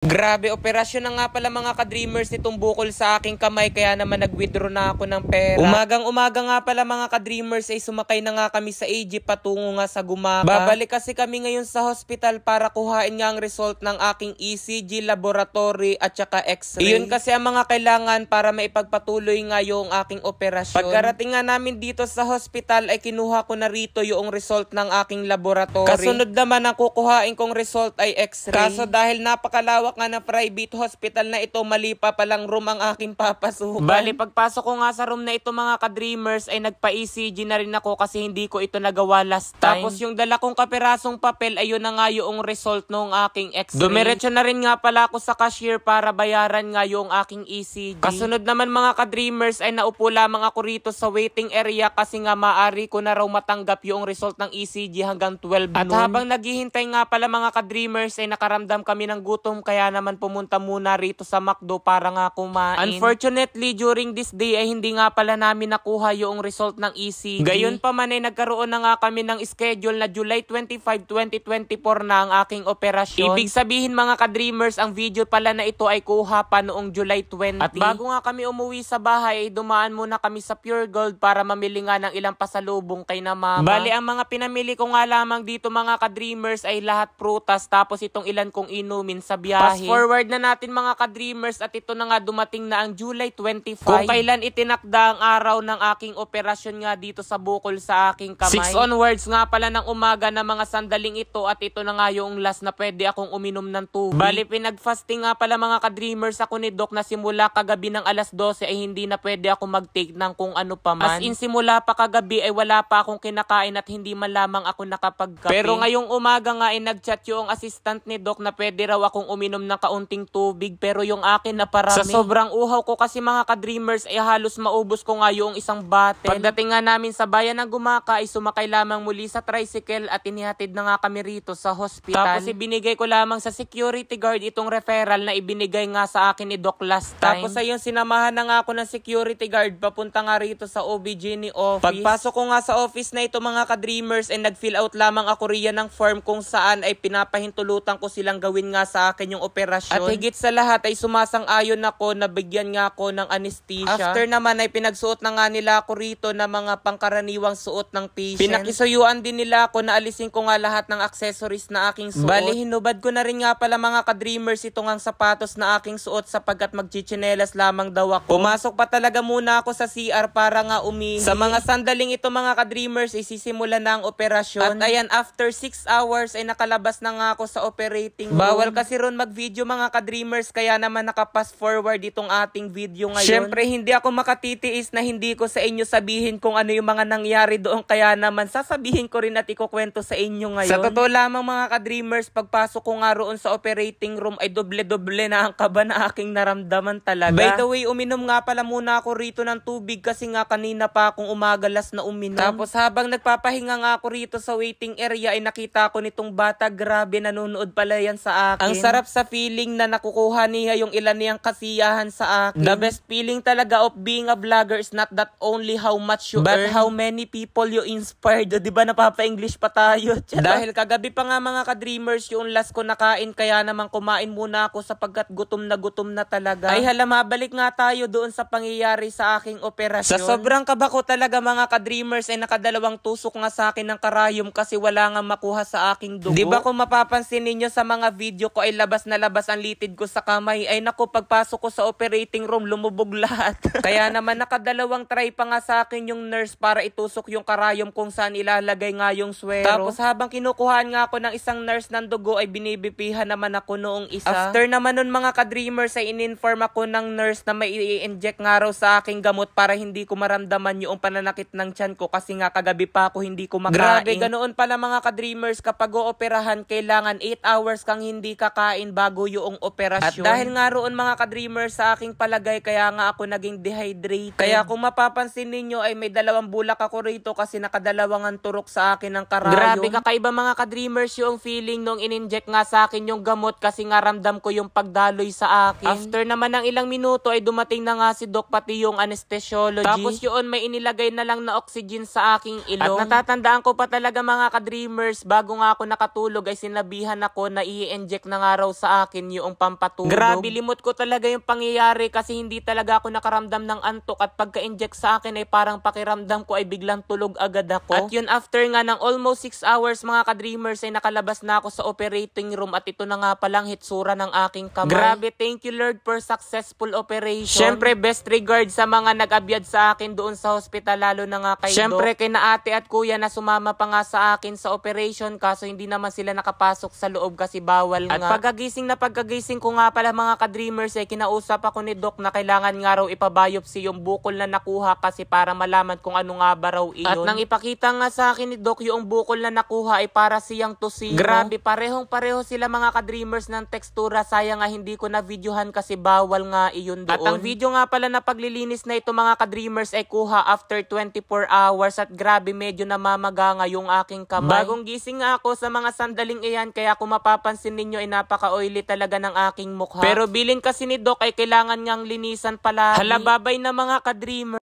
Grabe, operasyon na nga pala mga ka-dreamers nitong bukol sa aking kamay kaya naman nag-withdraw na ako ng pera. Umagang-umaga nga pala mga ka-dreamers ay sumakay na nga kami sa AG patungo nga sa Gumaka. Babalik kasi kami ngayon sa hospital para kuhain nga ang result ng aking ECG, laboratory at saka X-ray. Iyon kasi ang mga kailangan para maipagpatuloy nga yung aking operasyon. Pagkarating nga namin dito sa hospital ay kinuha ko na rito yung result ng aking laboratory. Kasunod naman ang kukuhain kong result ay X-ray. Kaso dahil napakalawak nga na private hospital na ito, mali pa palang room ang aking papasukan. Bali, pagpasok ko nga sa room na ito mga ka-dreamers ay nagpa-ECG na rin ako kasi hindi ko ito nagawa last time. Tapos yung dala kong kapirasong papel, ayun na nga yung result ng aking X-ray. Dumiretso na rin nga pala ako sa cashier para bayaran nga yung aking ECG. Kasunod naman mga ka-dreamers ay naupo lamang ako rito sa waiting area kasi nga maaari ko na raw matanggap yung result ng ECG hanggang 12 noon. At habang naghihintay nga pala mga ka-dreamers ay nakaramdam kami ng gutom kaya naman pumunta muna rito sa McDo para nga kumain. Unfortunately, during this day ay hindi nga pala namin nakuha yung result ng ECG. Gayon pa man ay nagkaroon na nga kami ng schedule na July 25, 2024 na ang aking operasyon. Ibig sabihin mga ka-dreamers, ang video pala na ito ay kuha pa noong July 20. At bago nga kami umuwi sa bahay, ay dumaan muna kami sa Pure Gold para mamili nga ng ilang pasalubong kay na mama. Bali, ang mga pinamili ko nga lamang dito mga ka-dreamers ay lahat prutas tapos itong ilan kong inumin sa biyahe. Fast forward na natin mga ka-dreamers at ito na nga dumating na ang July 25. Kung kailan itinakda ang araw ng aking operasyon nga dito sa bukol sa aking kamay. 6 onwards nga pala ng umaga na mga sandaling ito at ito na nga yung last na pwede akong uminom ng tubig. Bali, pinag-fasting nga pala mga ka-dreamers ako ni Doc na simula kagabi ng alas 12 ay hindi na pwede ako mag-take ng kung ano pa man. As in simula pa kagabi ay wala pa akong kinakain at hindi man lamang ako nakapagkape. Pero ngayong umaga nga ay nag-chat yung assistant ni Doc na pwede raw akong uminom ng kaunting tubig pero yung akin na parami. Sa sobrang uhaw ko kasi mga ka-dreamers ay halos maubos ko nga yung isang bottle. Pagdating nga namin sa bayan ng Gumaka ay sumakay lamang muli sa tricycle at inihatid na nga kami rito sa hospital. Tapos ibinigay ko lamang sa security guard itong referral na ibinigay nga sa akin ni Doc last time. Tapos ayun, sinamahan na nga ako ng security guard papunta nga rito sa OB-GYN office. Pagpasok ko nga sa office na ito mga ka-dreamers ay nag-fill out lamang ako riyan ng form kung saan ay pinapahintulutan ko silang gawin nga sa akin yung operasyon. At higit sa lahat ay sumasang-ayon ako na bigyan nga ako ng anesthesia. After naman ay pinagsuot na nga nila ako rito na mga pangkaraniwang suot ng patient. Pinakisuyuan din nila ako na alisin ko nga lahat ng accessories na aking suot. Bali, hinubad ko na rin nga pala mga ka-dreamers ito ngang sapatos na aking suot sapagkat magchichinelas lamang daw ako. Pumasok pa talaga muna ako sa CR para nga umihi. Sa mga sandaling ito mga ka-dreamers isisimula na ang operasyon. At ayan, after 6 hours ay nakalabas na nga ako sa operating room. Bawal kasi ron mag-video mga ka-dreamers kaya naman nakapass forward itong ating video ngayon. Syempre hindi ako makatitiis na hindi ko sa inyo sabihin kung ano yung mga nangyari doon kaya naman sasabihin ko rin at ikukwento sa inyo ngayon. Sa totoo lamang mga ka-dreamers, pagpasok ko nga roon sa operating room ay doble-doble na ang kaba na aking naramdaman talaga. By the way, uminom nga pala muna ako rito ng tubig kasi nga kanina pa akong umagalas na uminom. Tapos habang nagpapahinga nga ako rito sa waiting area ay nakita ko nitong bata, grabe nanonood pala yan sa akin. Ang sarap sa feeling na nakukuha niya yung ilan niyang kasiyahan sa akin. The best feeling talaga of being a vlogger is not that only how much you earn, but how many people you inspired. Diba napapa-English pa tayo? Dahil kagabi pa nga mga ka-dreamers yung last ko nakain kaya naman kumain muna ako sapagkat gutom na talaga. Ay hala, mabalik nga tayo doon sa pangyayari sa aking operasyon. Sa sobrang kaba ko talaga mga ka-dreamers ay nakadalawang tusok nga sa akin ng karayom kasi wala nga makuha sa aking dugo. Diba kung mapapansin ninyo sa mga video ko ay labas na labas ang litid ko sa kamay. Ay naku, pagpasok ko sa operating room lumubog lahat. Kaya naman nakadalawang try pa nga sa akin yung nurse para itusok yung karayom kung saan ilalagay nga yung swero. Tapos habang kinukuhaan nga ako ng isang nurse ng dugo ay binibipihan naman ako noong isa. After naman nun mga ka-dreamers ay in-inform ako ng nurse na may i-inject nga raw sa aking gamot para hindi ko maramdaman yung pananakit ng tiyan ko kasi nga kagabi pa ako hindi ko makain. Grabe, ganoon pala mga ka-dreamers, kapag o-operahan kailangan 8 hours kang hindi kakain bago yung operasyon. At dahil nga roon mga ka-dreamers sa aking palagay kaya nga ako naging dehydrated. Kaya kung mapapansin ninyo ay may dalawang bulak ako rito kasi nakadalawang ang turok sa akin ng karayom. Grabe, kakaiba mga ka-dreamers yung feeling nung in-inject nga sa akin yung gamot kasi nga ramdam ko yung pagdaloy sa akin. After naman ng ilang minuto ay dumating na nga si Doc pati yung anesthesiology. Tapos yun may inilagay na lang na oxygen sa aking ilong. At natatandaan ko pa talaga mga ka-dreamers bago nga ako nakatulog ay sinabihan ako na i-inject na nga raw sa sa akin yung pampatulog. Grabe, limot ko talaga yung pangyayari kasi hindi talaga ako nakaramdam ng antok at pagka-inject sa akin ay parang pakiramdam ko ay biglang tulog agad ako. At yun, after nga ng almost 6 hours mga ka-dreamers ay nakalabas na ako sa operating room at ito na nga palang hitsura ng aking kamay. Grabe, thank you Lord for successful operation. Syempre, best regards sa mga nag-abyad sa akin doon sa hospital, lalo na nga kay Syempre, kay na ate at kuya na sumama pa nga sa akin sa operation kaso hindi naman sila nakapasok sa loob kasi bawal nga. At pagkagising ko nga pala mga ka-dreamers ay kinausap ako ni Doc na kailangan nga raw ipabiopsy yung bukol na nakuha kasi para malaman kung ano nga ba raw iyon. At nang ipakita nga sa akin ni Doc yung bukol na nakuha ay para siyang tosino. Grabe, parehong-pareho sila mga ka-dreamers ng tekstura. Sayang nga hindi ko na videohan kasi bawal nga iyon doon. At ang video nga pala na paglilinis na ito mga ka-dreamers ay kuha after 24 hours at grabe medyo namamaga nga yung aking kamay. Bagong gising nga ako sa mga sandaling iyan kaya kung mapapansin ninyo ay napaka-oily talaga ng aking mukha. Pero bilin kasi ni Doc ay kailangan ngang linisan pala. Halababay na mga ka-dreamers.